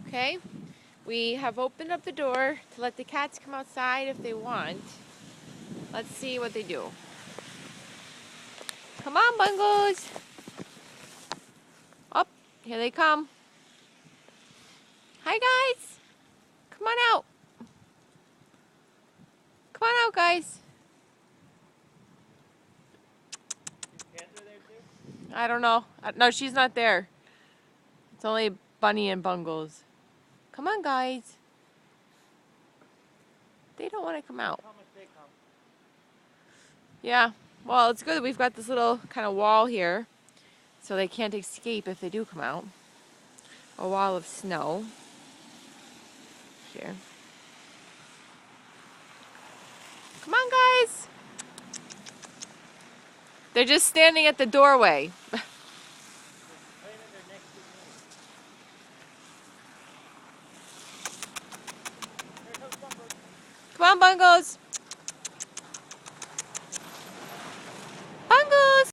Okay, we have opened up the door to let the cats come outside if they want. Let's see what they do. Come on, Bungles. Up, here they come. Hi, guys. Come on out. Come on out, guys. I don't know. No, she's not there. It's only Bunny and Bungles. Come on, guys. They don't want to come out. Yeah. Well, it's good that we've got this little kind of wall here, so they can't escape if they do come out. A wall of snow. Here. Come on, guys. They're just standing at the doorway. Come on, Bungles.